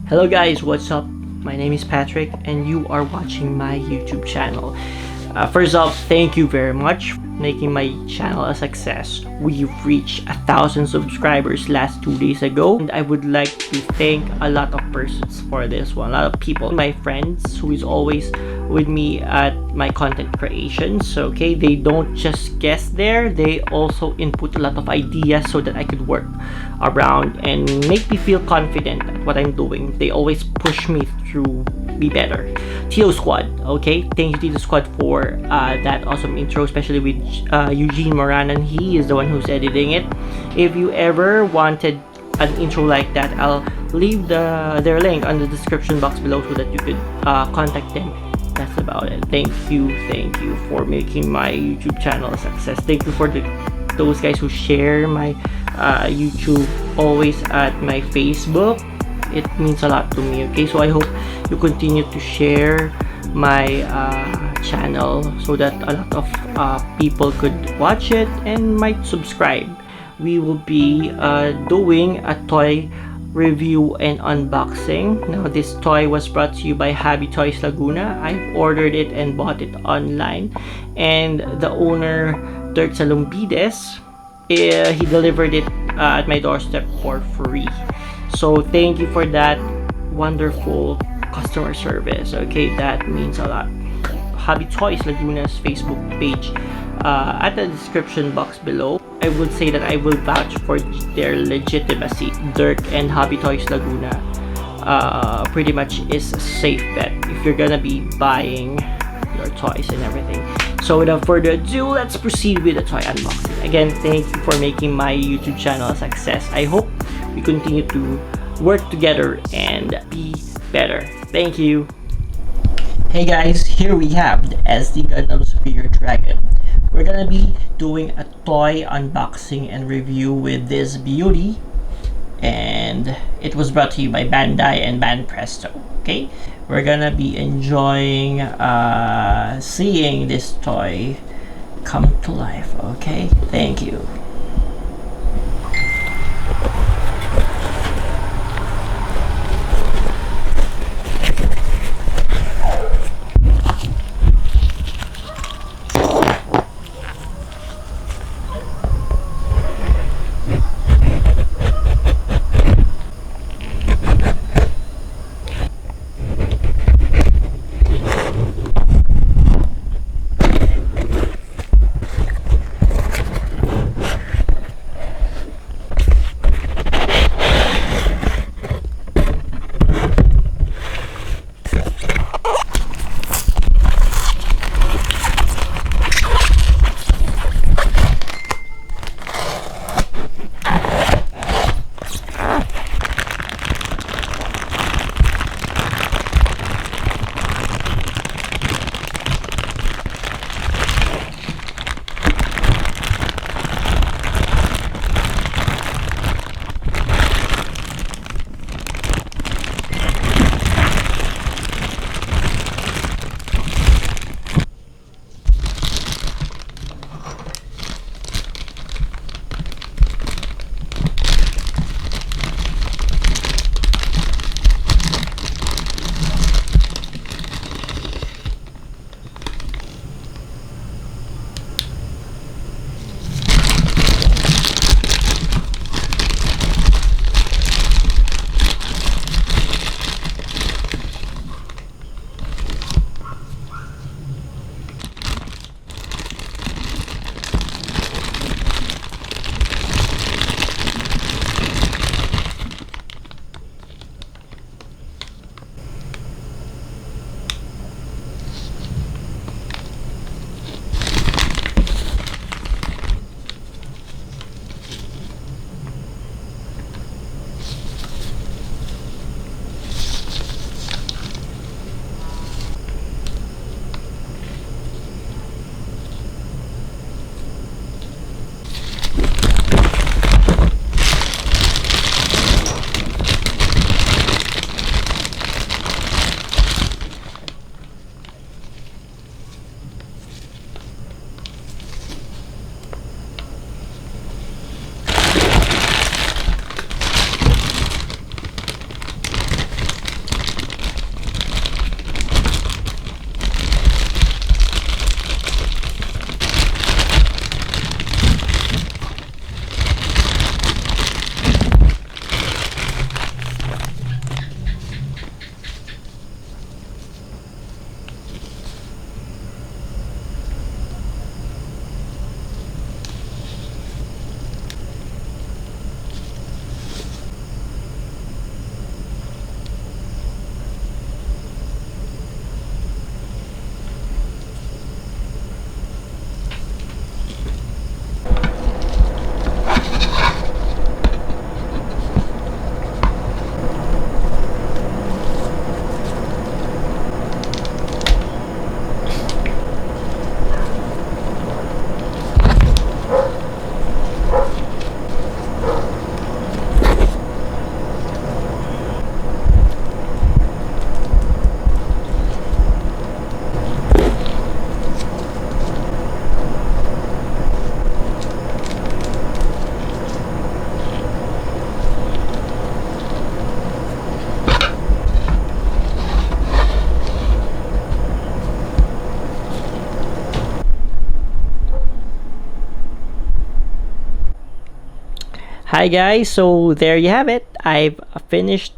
Hello guys, what's up? My name is Patrick and you are watching my YouTube channel. First off, thank you very much for making my channel a success. We've reached 1,000 subscribers last 2 days ago, and I would like to thank a lot of persons for this one. A lot of people, my friends who is always with me at my content creations. Okay, they don't just guess there, they also input a lot of ideas so that I could work around and make me feel confident at what I'm doing. They always push me through be better. Tito Squad, okay, thank you Tito Squad for that awesome intro, especially with Eugene Moranan. He is the one who's editing it. If you ever wanted an intro like that, I'll leave their link on the description box below so that you could contact them. That's about it. Thank you for making my YouTube channel a success. Thank you for those guys who share my YouTube always at my Facebook. It means a lot to me. Okay, so I hope you continue to share my channel so that a lot of people could watch it and might subscribe. We will be doing a toy review and unboxing. Now this toy was brought to you by Hobby Toys Laguna. I've ordered it and bought it online, and the owner, Dirk Salumbides, he delivered it at my doorstep for free. So thank you for that wonderful customer service. Okay, that means a lot. Hobby Toys Laguna's Facebook page at the description box below. I would say that I will vouch for their legitimacy. Dirk and Hobby Toys Laguna pretty much is a safe bet if you're gonna be buying your toys and everything. So without further ado, let's proceed with the toy unboxing. Again, thank you for making my YouTube channel a success. I hope we continue to work together and be better. Thank you. Hey guys, here we have the SD Gundam Superior Dragon. We're gonna be doing a toy unboxing and review with this beauty, and it was brought to you by Bandai and Banpresto. Okay, we're gonna be enjoying seeing this toy come to life. Okay, thank you. Hi guys, so there you have it. I've finished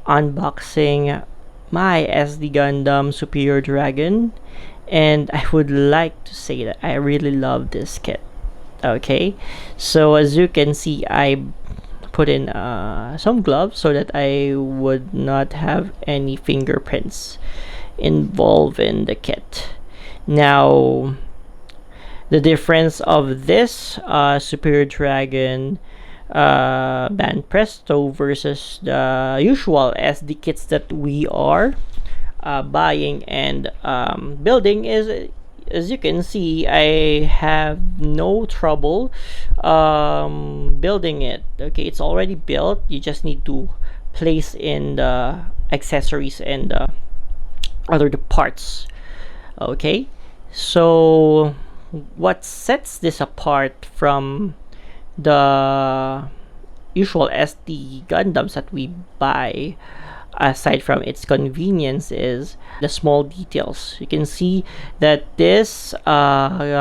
unboxing my SD Gundam Superior Dragon, and I would like to say that I really love this kit. Okay, so as you can see, I put in some gloves so that I would not have any fingerprints involved in the kit. Now, the difference of this Superior Dragon Band Presto versus the usual SD kits that we are buying and building is, as you can see, I have no trouble building it. Okay, it's already built. You just need to place in the accessories and other the parts. Okay, so what sets this apart from the usual SD Gundams that we buy, aside from its convenience, is the small details. You can see that this Gundam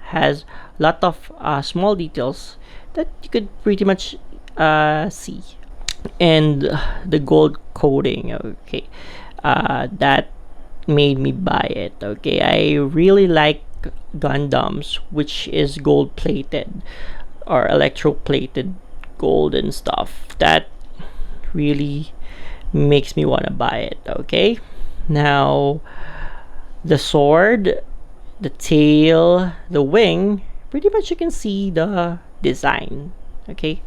has a lot of small details that you could pretty much see. And the gold coating, okay, that made me buy it. Okay, I really like Gundams which is gold plated or electroplated gold and stuff. That really makes me want to buy it. Okay, now the sword, the tail, the wing, pretty much you can see the design. Okay,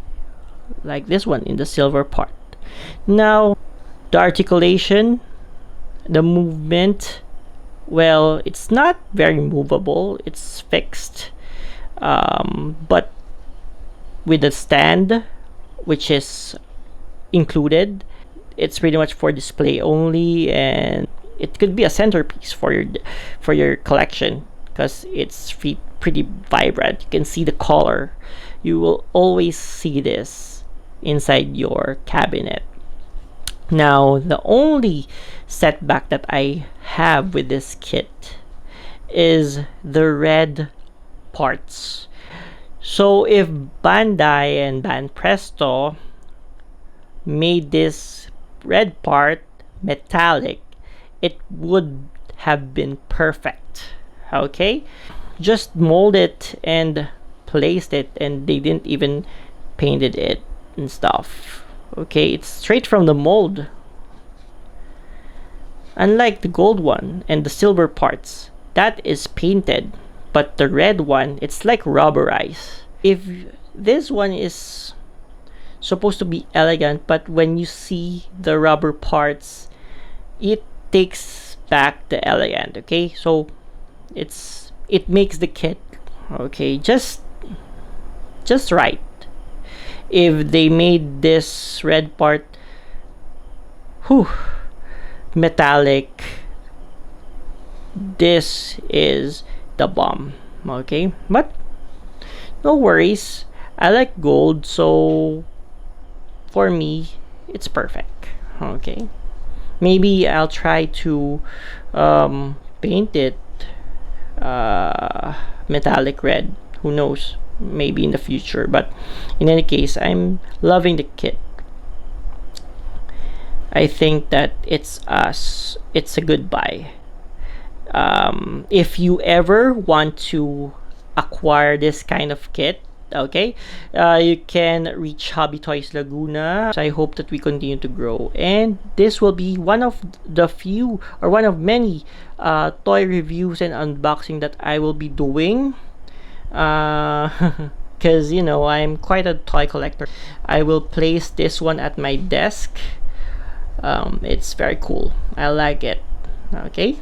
like this one in the silver part. Now the articulation, the movement, well, it's not very movable, it's fixed, but with the stand which is included, it's pretty much for display only, and it could be a centerpiece for your collection because it's pretty vibrant. You can see the color. You will always see this inside your cabinet. Now, the only setback that I have with this kit is the red parts. So if Bandai and Banpresto made this red part metallic, it would have been perfect. Okay, just mold it and placed it, and they didn't even painted it and stuff. Okay, it's straight from the mold, unlike the gold one and the silver parts that is painted, but the red one, it's like rubberized. If this one is supposed to be elegant, but when you see the rubber parts, it takes back the elegant. Okay, so it makes the kit, okay, just right. If they made this red part whew, metallic, this is the bomb. Okay, but no worries, I like gold, so for me it's perfect. Okay, maybe I'll try to paint it metallic red, who knows, maybe in the future. But in any case, I'm loving the kit. I think that it's a good buy. If you ever want to acquire this kind of kit, okay, you can reach Hobby Toys Laguna. So I hope that we continue to grow, and this will be one of the few or one of many toy reviews and unboxing that I will be doing, because you know, I'm quite a toy collector. I will place this one at my desk. It's very cool, I like it. Okay,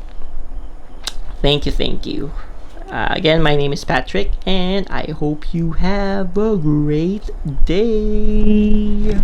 thank you. Again, my name is Patrick, and I hope you have a great day.